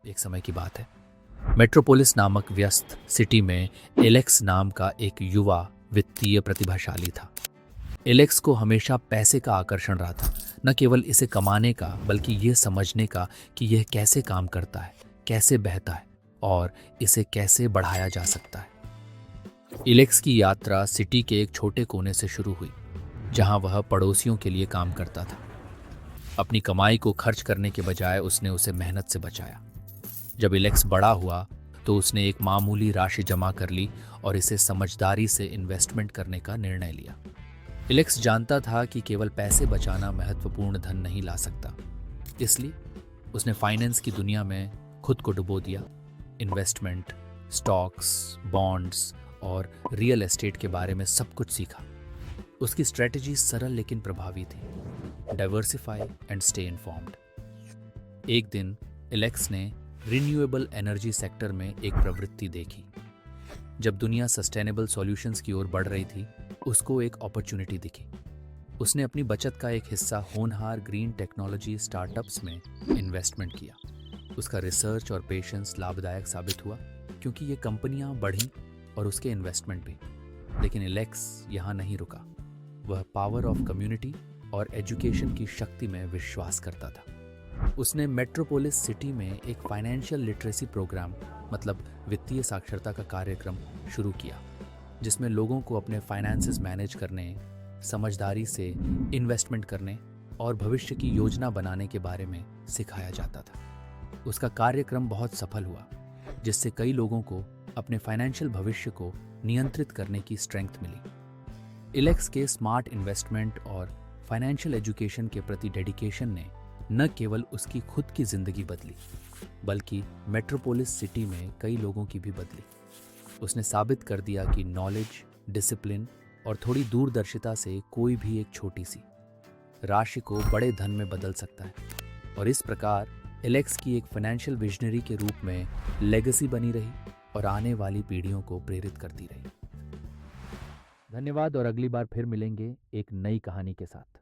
एक समय की बात है। मेट्रोपोलिस नामक व्यस्त सिटी में एलेक्स नाम का एक युवा वित्तीय प्रतिभाशाली था। एलेक्स को हमेशा पैसे का आकर्षण रहा था, न केवल इसे कमाने का बल्कि ये समझने का कि यह कैसे काम करता है, कैसे बहता है और इसे कैसे बढ़ाया जा सकता है। एलेक्स की यात्रा सिटी के एक छोटे कोने से शुरू हुई, जहां वह पड़ोसियों के लिए काम करता था। अपनी कमाई को खर्च करने के बजाय उसने उसे मेहनत से बचाया। जब एलेक्स बड़ा हुआ तो उसने एक मामूली राशि जमा कर ली और इसे समझदारी से इन्वेस्टमेंट करने का निर्णय लिया। एलेक्स जानता था कि केवल पैसे बचाना महत्वपूर्ण धन नहीं ला सकता, इसलिए उसने फाइनेंस की दुनिया में खुद को डुबो दिया। इन्वेस्टमेंट, स्टॉक्स, बॉन्ड्स और रियल एस्टेट के बारे में सब कुछ सीखा। उसकी स्ट्रेटजी सरल लेकिन प्रभावी थी: डाइवर्सिफाई एंड स्टे इन्फॉर्म्ड। एक दिन एलेक्स ने रिन्यूएबल एनर्जी सेक्टर में एक प्रवृत्ति देखी। जब दुनिया सस्टेनेबल सॉल्यूशंस की ओर बढ़ रही थी, उसको एक अपॉर्चुनिटी दिखी। उसने अपनी बचत का एक हिस्सा होनहार ग्रीन टेक्नोलॉजी स्टार्टअप्स में इन्वेस्टमेंट किया। उसका रिसर्च और पेशेंस लाभदायक साबित हुआ, क्योंकि ये कंपनियां बढ़ीं और उसके इन्वेस्टमेंट भी। लेकिन एलेक्स यहाँ नहीं रुका। वह पावर ऑफ कम्युनिटी और एजुकेशन की शक्ति में विश्वास करता था। उसने मेट्रोपोलिस सिटी में एक फाइनेंशियल लिटरेसी प्रोग्राम, मतलब वित्तीय साक्षरता का कार्यक्रम शुरू किया, जिसमें लोगों को अपने फाइनेंसेस मैनेज करने, समझदारी से इन्वेस्टमेंट करने और भविष्य की योजना बनाने के बारे में सिखाया जाता था। उसका कार्यक्रम बहुत सफल हुआ, जिससे कई लोगों को अपने फाइनेंशियल भविष्य को नियंत्रित करने की स्ट्रेंथ मिली। एलेक्स के स्मार्ट इन्वेस्टमेंट और फाइनेंशियल एजुकेशन के प्रति डेडिकेशन ने न केवल उसकी खुद की जिंदगी बदली, बल्कि मेट्रोपोलिस सिटी में कई लोगों की भी बदली। उसने साबित कर दिया कि नॉलेज, डिसिप्लिन और थोड़ी दूरदर्शिता से कोई भी एक छोटी सी राशि को बड़े धन में बदल सकता है। और इस प्रकार एलेक्स की एक फाइनेंशियल विजनरी के रूप में लेगेसी बनी रही और आने वाली पीढ़ियों को प्रेरित करती रही। धन्यवाद और अगली बार फिर मिलेंगे एक नई कहानी के साथ।